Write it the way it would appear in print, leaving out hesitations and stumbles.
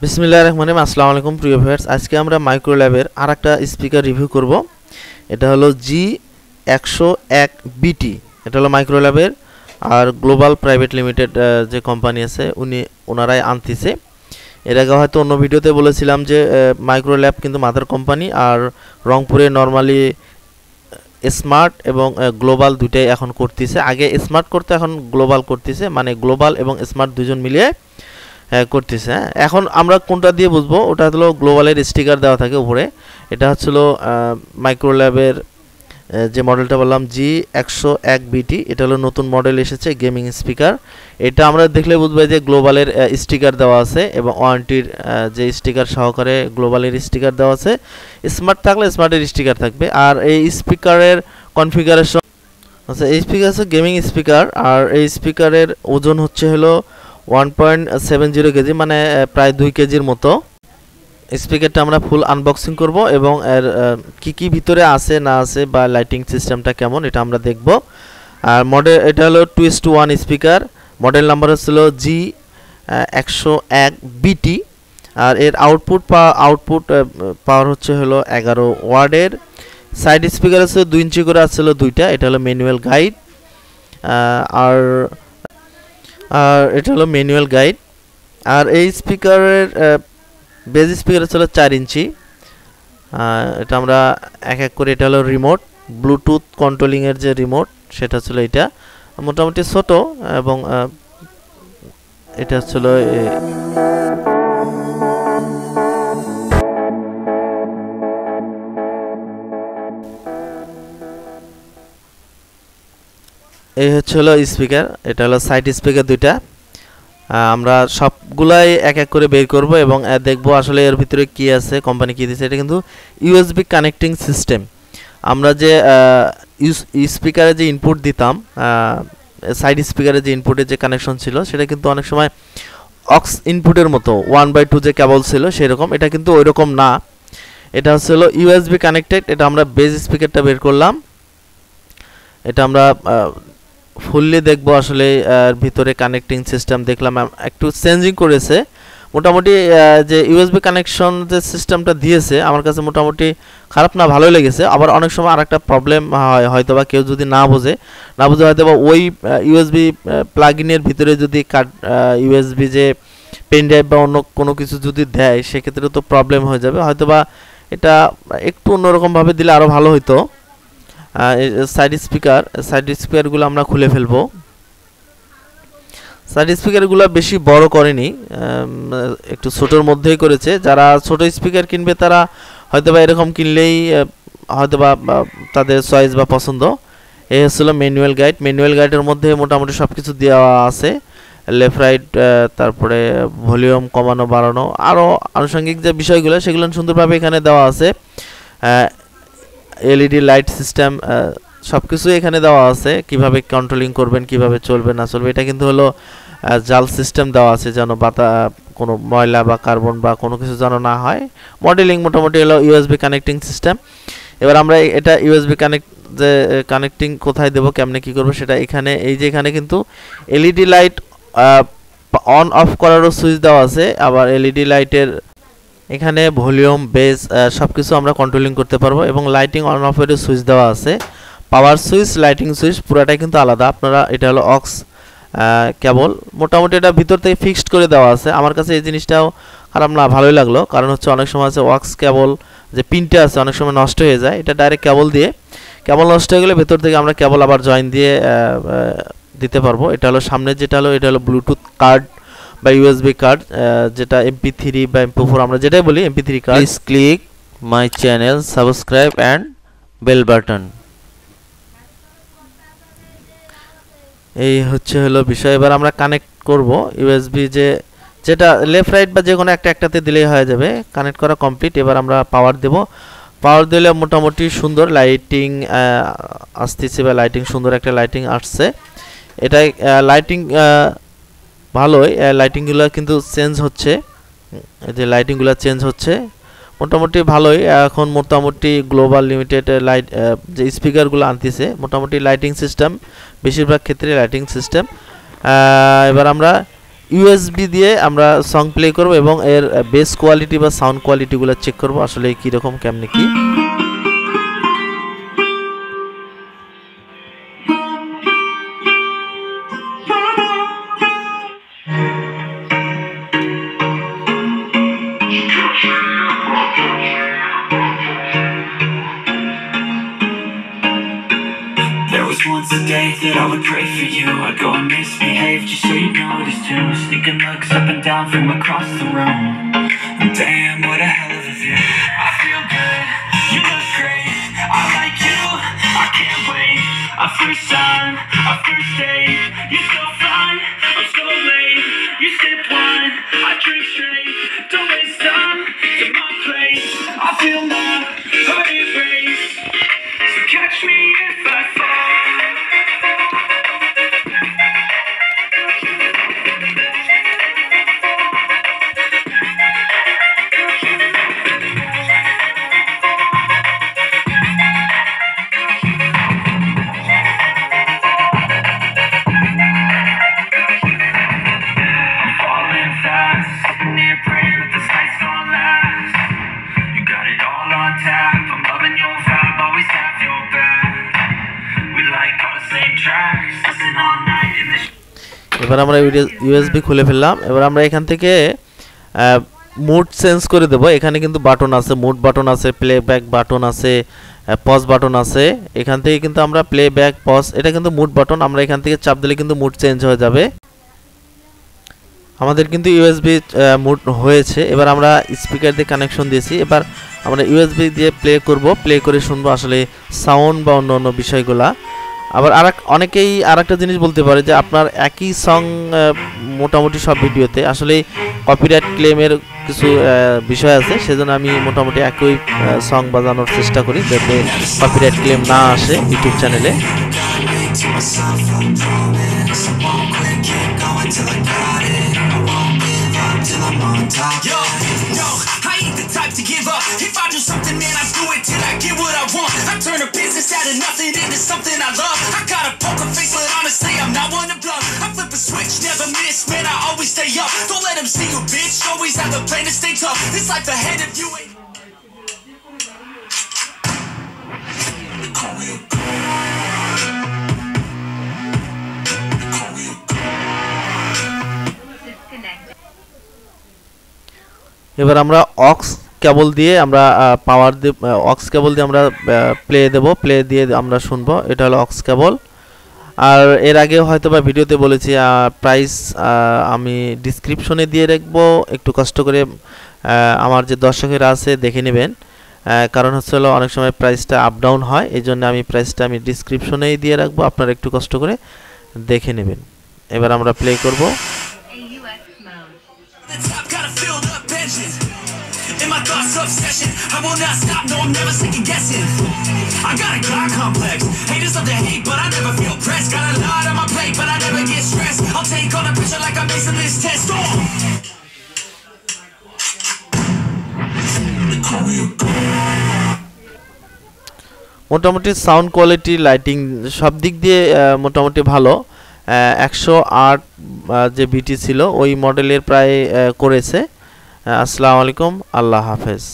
বিসমিল্লাহির রহমানির রহিম। আসসালামু আলাইকুম প্রিয় ভিউয়ার্স, আজকে আমরা মাইক্রোল্যাবের আরেকটা স্পিকার রিভিউ করব। এটা হলো G101BT। এটা হলো মাইক্রোল্যাবের আর গ্লোবাল প্রাইভেট লিমিটেড যে কোম্পানি আছে ওনারাই আনতেছে। এর আগে হয়তো অন্য ভিডিওতে বলেছিলাম যে মাইক্রোল্যাব কিন্তু মাদার কোম্পানি, আর রংপুরে নরমালি স্মার্ট এবং গ্লোবাল দুইটাই এখন করতেছে। আগে স্মার্ট করতে, এখন গ্লোবাল করতেছে, মানে গ্লোবাল এবং স্মার্ট দুজন মিলিয়ে করতেছে। এখন আমরা কোনটা দিয়ে বুঝবো? ওটা হলো গ্লোবালের স্টিকার দেওয়া থাকে উপরে। এটা হচ্ছিল মাইক্রোল্যাবের যে মডেলটা বললাম G101BT। এটা হলো নতুন মডেল এসেছে গেমিং স্পিকার। এটা আমরা দেখলে বুঝবো যে গ্লোবালের স্টিকার দেওয়া আছে এবং ওয়ারেন্টির যে স্টিকার সহকারে গ্লোবালের স্টিকার দেওয়া আছে। স্মার্ট থাকলে স্মার্টের স্টিকার থাকবে। আর এই স্পিকারের কনফিগারেশন আচ্ছা, এই স্পিকার হচ্ছে গেমিং স্পিকার, আর এই স্পিকারের ওজন হচ্ছে হলো 1.70 কেজি, মানে প্রায় 2 কেজির মতো। স্পিকারটা আমরা ফুল আনবক্সিং করব এবং এর কি ভিতরে আছে না আছে বা লাইটিং সিস্টেমটা কেমন এটা আমরা দেখব। আর মডেল এটা হলো 2:1 স্পিকার। মডেল নাম্বার হচ্ছিল G101BT। আর এর আউটপুট পাওয়ার হচ্ছে হলো 11 ওয়াটের। সাইড স্পিকার আছে 2 ইঞ্চি করে আসছিল দুইটা। এটা হলো ম্যানুয়াল গাইড। আর এটা হলো ম্যানুয়াল গাইড। আর এই স্পিকারের বেজ স্পিকার ছিল 4 ইঞ্চি। এটা আমরা এক এক করে, এটা হলো রিমোট, ব্লুটুথ কন্ট্রোলিংয়ের যে রিমোট সেটা ছিল এটা, মোটামুটি ছোট। এবং এটা ছিল এই হচ্ছে হলো স্পিকার। এটা হলো সাইড স্পিকার দুইটা। আমরা সবগুলাই এক এক করে বের করব এবং দেখব আসলে এর ভিতরে কি আছে, কোম্পানি কি দিয়েছে। এটা কিন্তু ইউএসবি কানেক্টিং সিস্টেম। আমরা যে স্পিকারে যে ইনপুট দিতাম, সাইড স্পিকারে যে ইনপুটের যে কানেকশন ছিল সেটা কিন্তু অনেক সময় অক্স ইনপুটের মতো 1/2 যে কেবল ছিল সেরকম। এটা কিন্তু ওই রকম না, এটা হচ্ছে হলো ইউএসবি কানেক্টেড। এটা আমরা বেজ স্পিকারটা বের করলাম, এটা আমরা ফুললি দেখবো। আসলে ভিতরে কানেক্টিং সিস্টেম দেখলাম একটু চেঞ্জিং করেছে মোটামুটি। যে ইউএসবি কানেকশন যে সিস্টেমটা দিয়েছে আমার কাছে মোটামুটি খারাপ না, ভালোই লেগেছে। আবার অনেক সময় আরেকটা প্রবলেম হয়, হয়তো বা কেউ যদি না বোঝে হয়তো বা ওই ইউএসবি প্লাগ ইনের ভিতরে যদি ইউএসবি যে পেন ড্রাইভ বা অন্য কোনো কিছু যদি দেয় সেক্ষেত্রে তো প্রবলেম হয়ে যাবে। হয়তো বা এটা একটু অন্যরকমভাবে দিলে আরও ভালো হতো। সাইড স্পিকারগুলো আমরা খুলে ফেলবো। সাইড স্পিকারগুলো বেশি বড় করেনি, একটু ছোটোর মধ্যেই করেছে। যারা ছোট স্পিকার কিনবে তারা হয়তোবা এরকম কিনলেই হয়তোবা তাদের চয়েস বা পছন্দ। এই হচ্ছিল ম্যানুয়াল গাইড। ম্যানুয়াল গাইডের মধ্যে মোটামুটি সব কিছু দেওয়া আছে, লেফট রাইট, তারপরে ভলিউম কমানো বাড়ানো, আরও আনুষঙ্গিক যে বিষয়গুলো সেগুলো সুন্দরভাবে এখানে দেওয়া আছে। এলইডি লাইট সিস্টেম সব কিছু এখানে দেওয়া আছে, কিভাবে কন্ট্রোলিং করবেন, কিভাবে চলবে না চলবে। এটা কিন্তু হলো জাল সিস্টেম দেওয়া আছে যেন কোনো ময়লা বা কার্বন বা কোনো কিছু যেন না হয়। মডেলিং মোটামুটি হলো ইউএসবি কানেক্টিং সিস্টেম। এবার আমরা এটা ইউএসবি কানেক্টিং কোথায় দেবো, কেমনে কি করবো সেটা এখানে, এই যে এখানে কিন্তু এলইডি লাইট অন অফ করারও সুইচ দেওয়া আছে। আবার এলইডি লাইটের এখানে ভলিউম, বেস সব কিছু আমরা কন্ট্রোলিং করতে পারবো এবং লাইটিং অন অফের সুইচ দেওয়া আছে। পাওয়ার সুইচ, লাইটিং সুইচ পুরাটাই কিন্তু আলাদা। আপনারা এটা হলো অক্স কেবল, মোটামুটি এটা ভিতর থেকে ফিক্সড করে দেওয়া আছে। আমার কাছে এই জিনিসটাও খারাপ না, ভালোই লাগলো। কারণ হচ্ছে অনেক সময় আছে অক্স কেবল যে পিনটা আছে অনেক সময় নষ্ট হয়ে যায়। এটা ডাইরেক্ট কেবল নষ্ট হয়ে গেলে ভেতর থেকে আমরা কেবল আবার জয়েন দিয়ে দিতে পারবো। এটা হলো সামনে যেটা হলো, এটা হলো ব্লুটুথ কার্ড বা ইউএসবি কার্ড, যেটা MP3 বা MP4 আমরা যেটাই বলি, MP3 card. Please click my channel, subscribe and bell button. এই হচ্ছে হলো বিষয়। এবার আমরা কানেক্ট করব ইউএসবি যেটা লেফট রাইট বা যে কোনো একটাতে দিলেই হয়ে যাবে। কানেক্ট করা কমপ্লিট। এবার আমরা পাওয়ার দেব। পাওয়ার দিলে মোটামুটি সুন্দর লাইটিং আসতেছে, বা লাইটিং সুন্দর একটা লাইটিং আসছে। এটাই লাইটিং ভালোই, লাইটিংগুলো কিন্তু চেঞ্জ হচ্ছে, এই যে লাইটিংগুলো চেঞ্জ হচ্ছে মোটামুটি ভালোই। এখন মোটামুটি গ্লোবাল লিমিটেড লাইট যে স্পিকারগুলো আনতেছে মোটামুটি লাইটিং সিস্টেম, বেশিরভাগ ক্ষেত্রে লাইটিং সিস্টেম। এবার আমরা ইউএসবি দিয়ে আমরা সং প্লে করব এবং এর বেস কোয়ালিটি বা সাউন্ড কোয়ালিটিগুলো চেক করব আসলে কি রকম কেমনে কি। Once a day that I would pray for you, I'd go and misbehave just so you notice too. Sneaking looks up and down from across the room. Damn, what a hell of a view. I feel good, you look great, I like you, I can't wait. A first time, a first date, you're so fine, I'm so late. You sip wine, I drink straight, don't waste time to my place. I feel my heart erase, so catch me if I fall. এবার আমরা USB খুলে ফেললাম। এবার আমরা এখান থেকে mood change করে দেব। এখানে কিন্তু বাটন আছে, মুড বাটন আছে, প্লেব্যাক বাটন আছে, পজ বাটন আছে। এখান থেকে কিন্তু আমরা প্লেব্যাক, পজ, এটা কিন্তু মুড বাটন, আমরা এখান থেকে চাপ দিলে কিন্তু মুড চেঞ্জ হয়ে যাবে। আমাদের কিন্তু ইউএসবি মুড হয়েছে। এবার আমরা স্পিকার দিয়ে কানেকশন দিয়েছি। এবার আমরা ইউএসবি দিয়ে প্লে করব, প্লে করে শুনবো আসলে সাউন্ড বা অন্য বিষয়গুলা। আবার অনেকেই আরেকটা জিনিস বলতে পারে যে আপনার একই সং মোটামুটি সব ভিডিওতে আসলে কপিরাইট ক্লেমের কিছু বিষয় আছে, সেজন্য আমি মোটামুটি একই সং বাজানোর চেষ্টা করি যাতে কপিরাইট ক্লেম না আসে ইউটিউব চ্যানেলে। To give up, if I do something, man, I do it till I get what I want. I turn a business out of nothing into something I love. I got a poker face, but honestly, I'm not one to bluff. I flip a switch, never miss, man, I always stay up. Don't let them see you, bitch, always have a plan to stay tough. This life ahead of you ain't... এবার আমরা ox কেবল দিয়ে আমরা পাওয়ার দিয়ে ox কেবল দিয়ে আমরা play দেব, play দিয়ে আমরা শুনবো। এটা হলো অক্স কেবল। আর এর আগে হয়তো বা ভিডিওতে বলেছি প্রাইস আমি ডিসক্রিপশনে দিয়ে রাখবো, একটু কষ্ট করে আমার যে দর্শকেরা আছে দেখে নেবেন। কারণ হচ্ছে হলো অনেক সময় প্রাইসটা আপ ডাউন হয়, এই জন্য আমি প্রাইসটা আমি ডিসক্রিপশনেই দিয়ে রাখবো, আপনারা একটু কষ্ট করে দেখে নেবেন। এবার আমরা প্লে করব। In my thoughts obsession, I will not stop, no I'm never second guessing. I got a God complex, haters love to hate but I never feel pressed. Got a lot on my plate but I never get stressed. I'll take all the pressure like I'm acing this test. মোটামুটি sound quality, lighting সব দিক দিয়ে মোটামুটি ভালো। 108 যে বিটি ছিল ওই মডেলের প্রায় করেছে। আসসালামু আলাইকুম, আল্লাহ হাফেজ।